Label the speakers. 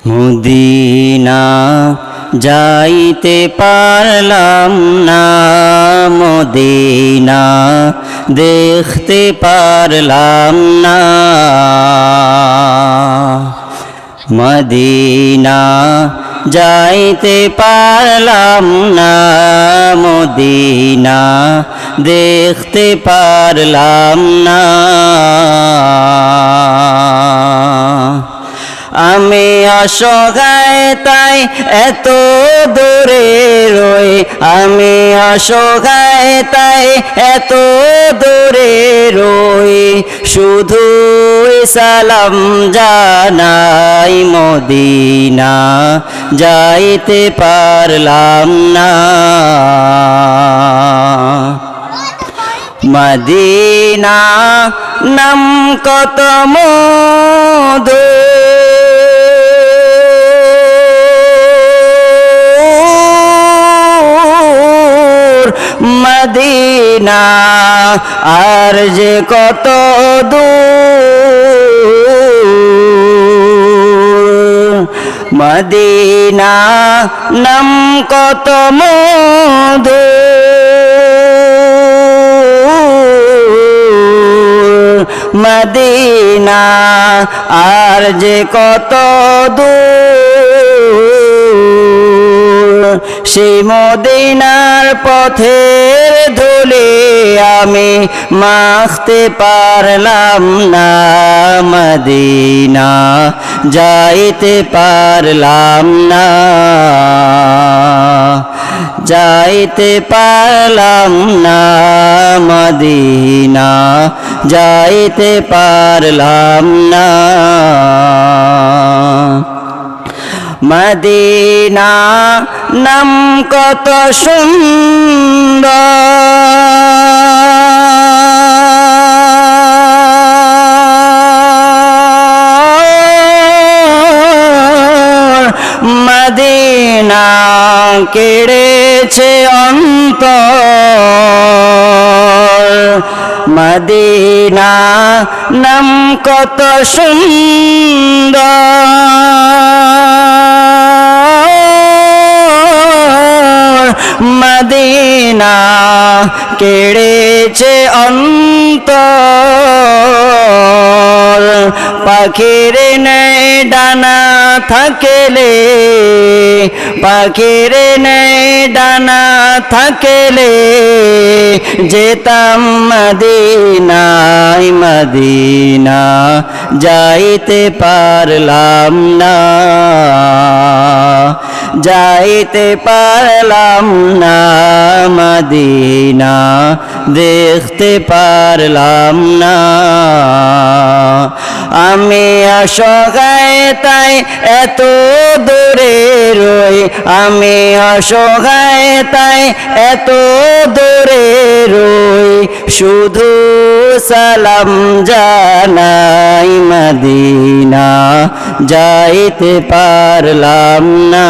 Speaker 1: Medina যাইতে পারলাম না, মদিনা দেখতে পারলাম না। মদিনা যাইতে পারলাম না, মদিনা দেখতে পারলাম না। আমি অসহায় তাই এত দূরে রই, আমি অসহায় তাই এত দূরে রই। শুধু সালাম জানাই, মদিনা যাইতে পারলাম না। মদিনা নাম কত মধু, মদিনা আর যে কত দূর। মদিনা নাম কত মধু, মদিনা আর যে কত দূর। সেই মদিনার পথের ধুলি আমি মাখতে পারলাম না, মদিনা যাইতে পারলাম না। যাইতে পারলাম না, মদিনা যাইতে পারলাম না। মদিনা নাম কত সুন্দর, মদিনা কেড়েছে অন্তর। মদিনা নাম কত সুন্দর, মদিনা কেড়েছে অন্তর। পাখির নেই ডানা থাকলে, পাখির নেই ডানা থাকলে যেতাম মদিনায়, মদিনা যাইতে পারলাম না। যাইতে পারলাম না, মদিনা দেখতে পারলাম না। আমি অসহায় তাই এত দূরে রই, আমি অসহায় তাই এত দূরে রই। শুধু সালাম জানাই, মদিনা যাইতে পারলাম না।